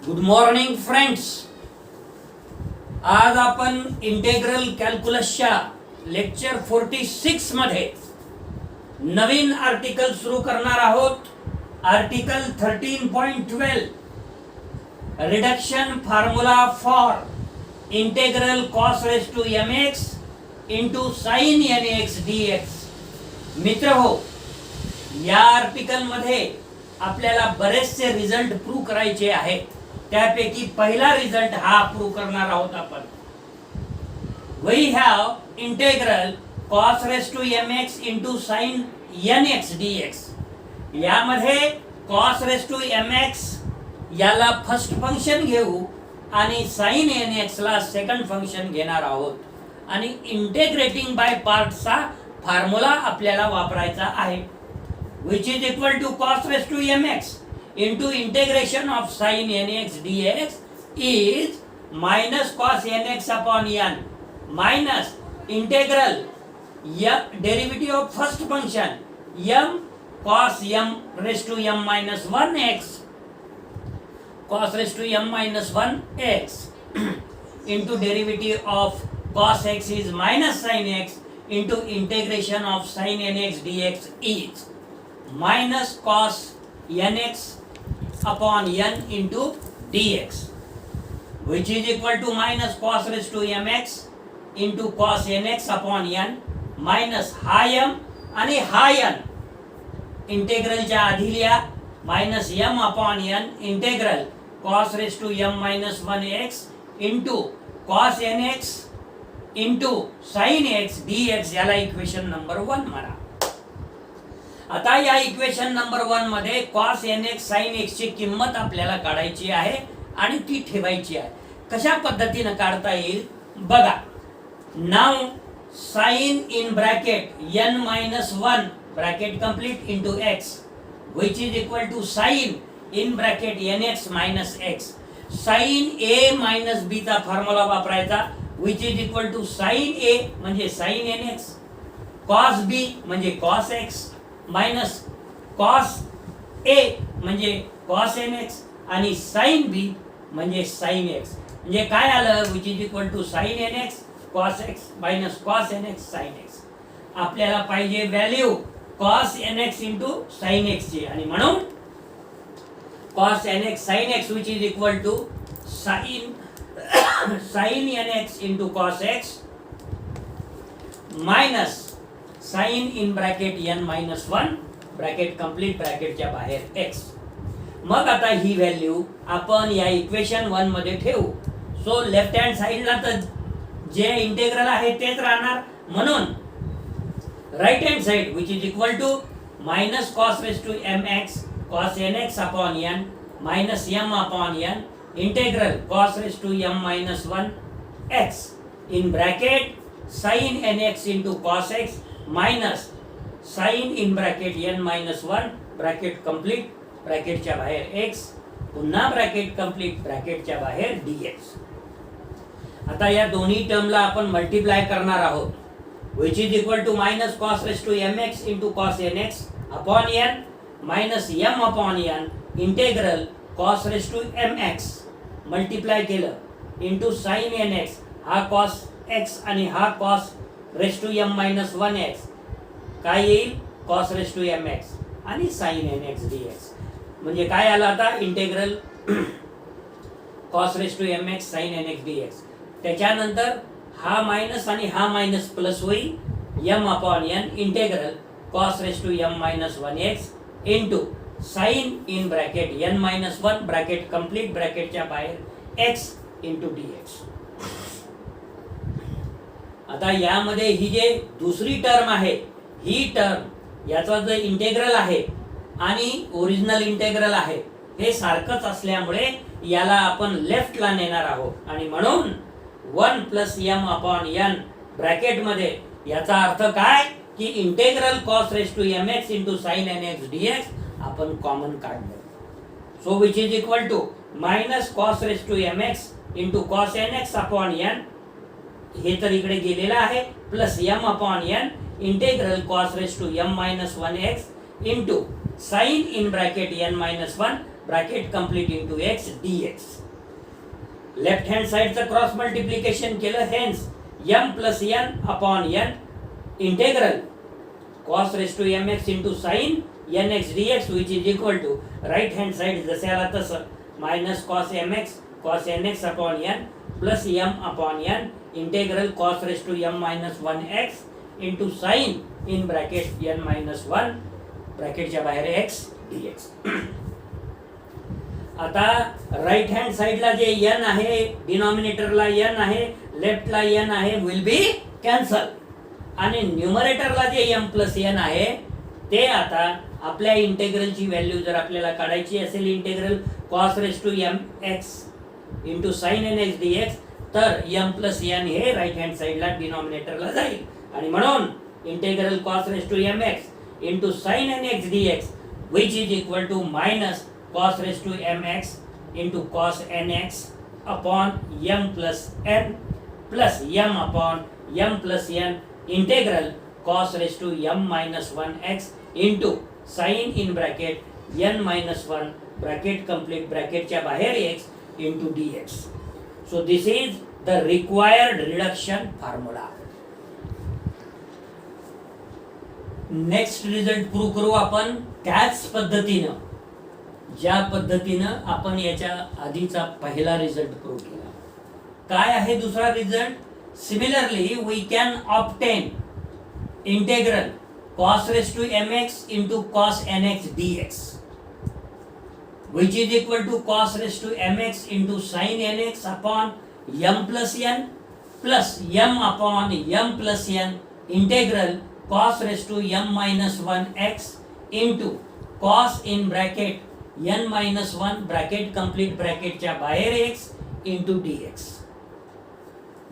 Good morning friends. आज आपण integral कॅल्क्युलसच्या lecture 46 मध्ये नवीन आर्टिकल सुरू करणार आहोत. Article 13.12 reduction formula for integral cos raise to mx into sine nx dx. मित्र हो, या आर्टिकल मध्ये आपल्याला बरेचसे रिझल्ट प्रूव्ह करायचे आहेत. त्यापैकी पहिला रिझल्ट हा प्रूव्ह करणार आहोत आपण. We have integral cos raise to mx into sine nx dx. यामध्ये cos रेज टू mx याला फर्स्ट फंक्शन घेऊ आणि साइन nx ला सेकंड फंक्शन घेणार आहोत आणि इंटिग्रेटिंग बाय पार्ट्सचा फॉर्म्युला आपल्याला वापरायचा आहे, which is equal to cos raised to mx into integration of sin nx dx is minus cos nx upon n minus integral derivative of first function m cos m raised to m minus 1x cos raised to m minus 1x into derivative of cos x is minus sin x into integration of sin nx dx is minus cos nx upon n into dx, which is equal to minus cos raised to mx into cos nx upon n minus हा m आणि हा n इंटेग्रलच्या आधी लिहा minus m upon n integral cos raised to m minus 1x into cos nx into sin x dx. याला equation number 1 म्हणा. आता या equation number 1 मध्ये cos nx sin x ची किंमत आपल्याला काढायची आहे आणि ती ठेवायची आहे. कशा पद्धतीने काढता येईल बघा. Now sin in bracket n minus 1 bracket complete into x which is equal to sin in bracket nx minus x. sin a minus b चा फॉर्म्युला वापरायचा, which is equal to sin a म्हणजे sin nx, cos b म्हणजे cos x minus cos a म्हणजे cos nx आणि sin b म्हणजे sin x. म्हणजे काय आलं, which is equal to sin nx cos x minus cos nx sin x. आपल्याला पाहिजे value cos nx into sin x ची आणि म्हणून cos nx sin x which is equal to sin nx into cos x minus sin in bracket n minus 1 bracket complete bracket च्या बाहेर x. मग आता ही value आपण या इक्वेशन 1 मध्ये ठेवू. सो लेफ्ट हँड साइडला तर जे इंटेग्रल आहे तेच राहणार, म्हणून right hand side which is equal to minus cos raised to mx cos nx upon n minus m upon n integral cos raised to m minus 1 x in bracket sin nx into cos x minus sin in bracket n minus 1 bracket complete bracket च्या बाहेर x पुन्हा bracket complete bracket च्या बाहेर dx. आता या दोन्ही टर्मला आपण multiply करणार आहोत, which is equal to minus cos raised to mx into cos nx upon n minus m upon n integral cos raised to mx multiply केलं into sin nx, हा cos x आणि हा cos raised to m minus 1x काय येईल cos raised to mx आणि sin nx dx. म्हणजे काय आलं आता integral cos raised to mx sin nx dx. त्याच्यानंतर हा मायनस आणि हा मायनस प्लस होईल m upon n integral cos raised to m minus 1x into sin in bracket n minus 1 bracket complete bracket च्या बाहेर x into dx. आता यामध्ये ही जे दुसरी टर्म आहे, ही टर्म याचा जो इंटेग्रल आहे आणि ओरिजिनल इंटेग्रल आहे हे सारखंच असल्यामुळे याला आपण लेफ्टला नेणार आहोत आणि म्हणून 1 plus m upon n bracket मध्ये याचा अर्थ काय की integral cos raised to mx into sin nx dx आपण कॉमन काढलं. So which is equal to minus cos raised to mx into cos nx upon n हे तर इकडे गेलेलं आहे plus m upon n integral cos raised to m minus 1x into sin in bracket n minus 1 bracket complete into x dx. Left hand साइडचं cross multiplication केलं, hence m plus n upon n integral cos raise to mx into sine nx dx which is equal to right hand side जसे आला तसं minus cos mx cos nx upon n plus m upon n integral cos raise to m minus 1x into sine in bracket n minus 1 ब्रॅकेटच्या बाहेर x dx. आता right hand साइडला जे n आहे, डिनॉमिनेटरला n आहे, लेफ्टला n आहे, will be cancel. आणि न्यूमरेटरला जे m प्लस n आहे ते आता आपल्या इंटेग्रलची व्हॅल्यू जर आपल्याला काढायची असेल, integral cos raise to mx into sine nx dx, तर m प्लस n हे राईट हँड साइडला डिनॉमिनेटरला जाईल. आणि म्हणून integral cos raise to mx into sine nx dx which is equal to minus cos raise to mx into cos nx upon m plus n plus m upon m plus n integral cos raise to m minus 1x into sine in bracket n minus 1 bracket complete ब्रॅकेटच्या बाहेर x into dx. So this is the required reduction formula. Next result prove करू आपण त्याच पद्धतीनं ज्या पद्धतीनं आपण याच्या आधीचा पहिला रिझल्ट प्रूव्ह केला. काय आहे दुसरा result? Similarly we can obtain integral cos raise to mx into cos nx dx which is equal to cos raise to mx into sin nx upon m plus n plus m upon m plus n integral cos raise to m minus 1x into cos in bracket n minus 1 bracket complete ब्रॅकेटच्या बाहेर x into dx.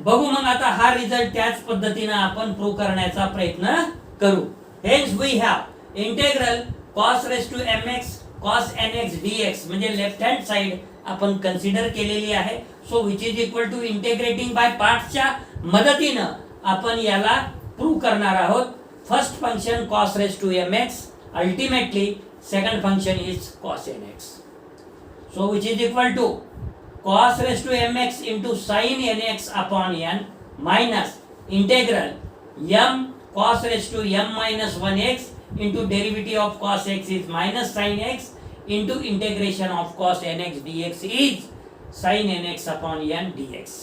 बघू मग आता हा result त्याच पद्धतीने आपण prove करण्याचा प्रयत्न करू. Hence we have integral cos raise to mx cos nx dx म्हणजे लेफ्ट हँड साइड आपण कन्सिडर केलेली आहे. So which is equal to integrating by पार्ट्सच्या मदतीनं आपण याला प्रूव्ह करणार आहोत. First function cos raise to mx, ultimately second function is cos nx. So which is equal to cos raise to mx into sine nx upon n minus integral m cos raise to m minus 1x into derivative of cos x is minus sin x into integration of cos nx dx is sin nx upon n dx.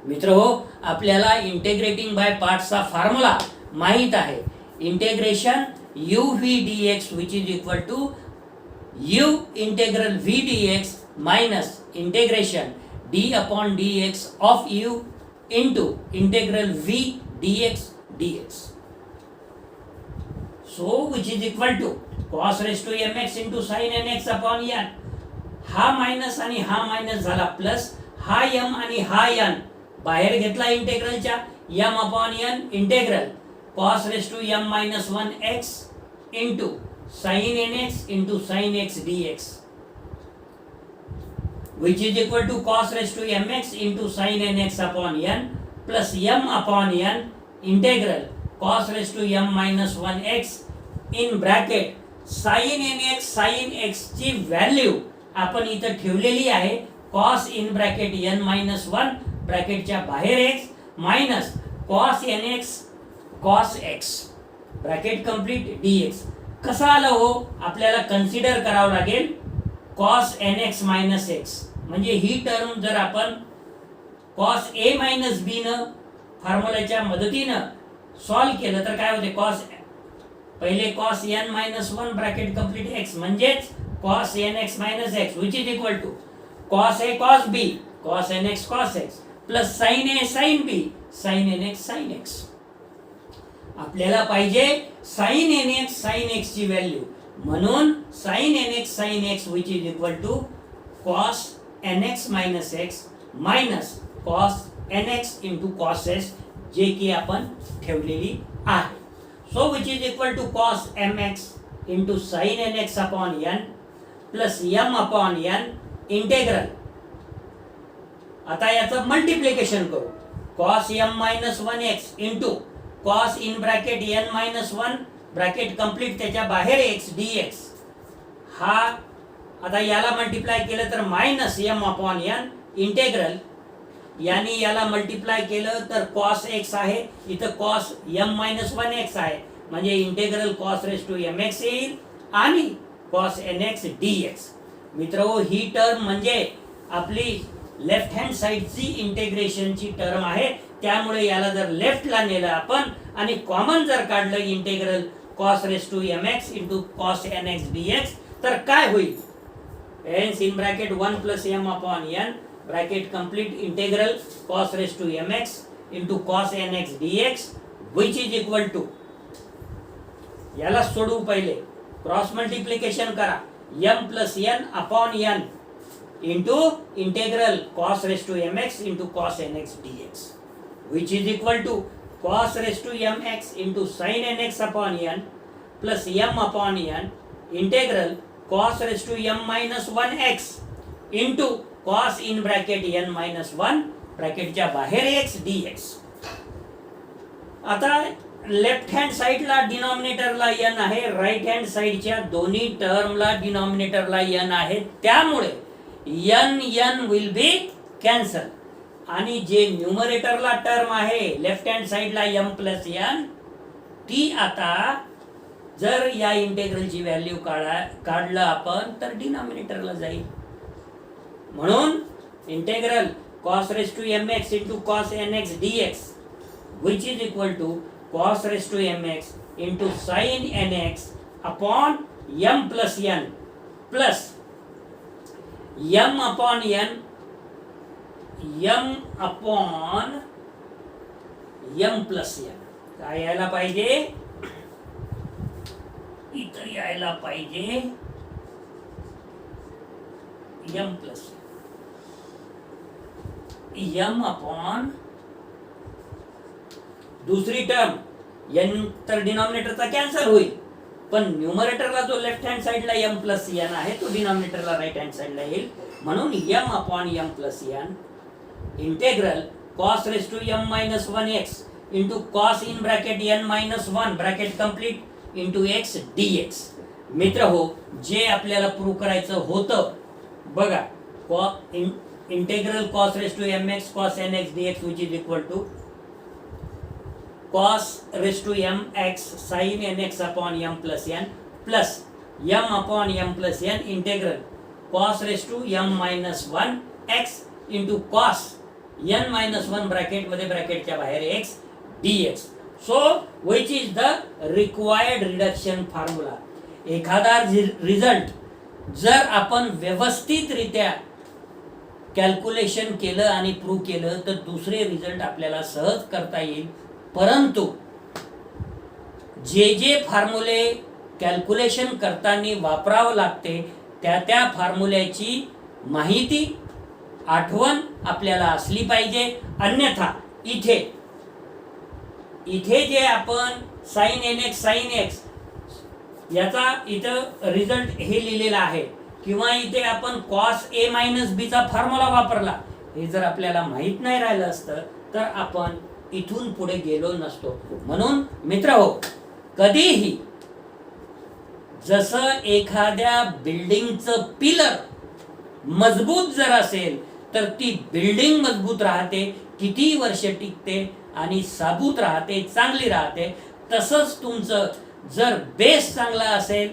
मित्रहो, आपल्याला integrating by पार्ट्सचा formula माहित आहे. Integration u v dx which is equal to u integral v dx minus integration d upon dx of u into integral v dx dx. So which is equal to cos raise to mx into sin nx upon n. हा minus आणि हा minus झाला plus, हा m आणि हा n बाहेर घेतला इंटेग्रलच्या, m upon n integral cos raise to m minus 1x into sin nx into sin x dx which is equal to cos raise to mx into sin nx upon n plus m upon n integral cos raise to m minus 1x in bracket sin nx sin x ची value आपण इथं ठेवलेली आहे. cos in bracket n minus 1 ब्रॅकेटच्या बाहेर x minus cos nx cos x bracket complete dx. कसं आलं हो? आपल्याला कन्सिडर करावं लागेल cos nx minus x म्हणजे ही टर्म जर आपण cos a minus b न फॉर्म्युलाच्या मदतीनं सॉल्व केलं तर काय होते? cos पहिले cos n minus 1 bracket complete x म्हणजेच cos nx minus x which is equal to cos a cos b cos nx cos x plus sin a sin b sin nx sin x. आपल्याला पाहिजे sin nx sin x ची value, म्हणून sin nx sin x which is equal to cos nx minus x minus cos nx into cos s जे की आपण ठेवलेली आहे. So which is equal to cos mx into sin nx upon n plus m upon n integral. आता याचं multiplication करू. cos m minus 1x into cos in bracket n minus 1 bracket complete त्याच्या बाहेर x dx. हा आता याला multiply केलं तर minus m upon n integral, यानी याला मल्टिप्लाय केलं तर कॉस एक्स आहे, इथं cos m minus one x आहे, म्हणजे integral cos raise to m x येईल आणि cos n x d x. मित्रहो, ही टर्म म्हणजे आपली लेफ्ट हँड साइडची इंटेग्रेशनची टर्म आहे, त्यामुळे याला जर लेफ्टला नेलं आपण आणि कॉमन जर काढलं integral cos raise to m x into cos n x d x, तर काय होईल? hence in bracket 1 plus m upon n bracket complete integral cos raised to mx into cos nx dx which is equal to, याला सोडू पहिले, cross multiplication करा, m plus n upon n into integral cos raised to mx into cos nx dx which is equal to cos raised to mx into sin nx upon n plus m upon n integral cos raised to m minus 1x into cos in bracket n minus 1 ब्रॅकेटच्या बाहेर x dx. आता left hand साइडला डिनॉमिनेटरला n आहे, right hand साइडच्या दोन्ही टर्मला डिनॉमिनेटरला n आहे, त्यामुळे n will be cancel आणि जे न्यूमरेटरला टर्म आहे लेफ्ट हँड साइडला m प्लस n, ती आता जर या इंटेग्रलची व्हॅल्यू काढलं आपण तर डिनॉमिनेटरला जाईल. म्हणून integral cos raise to mx into cos nx dx which is equal to cos raise to mx into sin nx upon m plus n plus m upon n plus n. काय यायला पाहिजे? इथं यायला पाहिजे m प्लस m अपॉन दुसरी term n तर डिनॉमिनेटरचा cancel होईल, पण न्यूमरेटरला जो लेफ्ट हँड साइडला m प्लस n आहे तो डिनॉमिनेटरला राईट हँड साइडला येईल. म्हणून m upon m plus n integral cos raise to m minus 1x into cos in bracket n minus 1 bracket complete into x dx. मित्र हो, जे आपल्याला प्रूव्ह करायचं होतं बघा, integral cos raise to mx cos nx dx which is equal to cos raise to mx sin nx upon m plus n plus m upon m plus n integral cos raise to m minus 1 x into cos n minus 1 bracket मध्ये ब्रॅकेटच्या बाहेर x dx. So which is the required reduction formula? एखादा result जर आपण व्यवस्थितरित्या calculation केलं आणि prove केलं तर दुसरे रिझल्ट आपल्याला सहज करता येईल, परंतु जे जे फॉर्म्युले कॅल्क्युलेशन करताना वापरावं लागते त्या फॉर्म्युल्याची माहिती आठवण आपल्याला असली पाहिजे. अन्यथा इथे जे आपण साइन nx साइन x याचा इथं रिझल्ट हे लिहिलेला आहे, किंवा इथे आपण cos a मायनस b चा फॉर्म्युला वापरला, हे जर आपल्याला माहित नाही राहिलं असतं तर आपण इथून पुढे गेलो नसतो. म्हणून मित्रहो, कधीही जसं एखाद्या बिल्डिंगचं पिलर मजबूत जर असेल तर ती बिल्डिंग मजबूत राहते, किती वर्ष टिकते आणि साबूत राहते, चांगली राहते. तसंच तुमचं जर बेस चांगला असेल,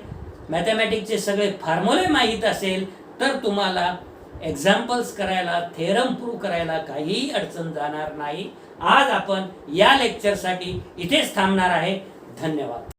मॅथमॅटिक्सचे सगळे फॉर्म्युले माहीत असेल, तर तुम्हाला एक्झाम्पल्स करायला, थेरम प्रूव्ह करायला काहीही अडचण जाणार नाही. आज आपण या लेक्चरसाठी इथेच थांबणार आहे. धन्यवाद.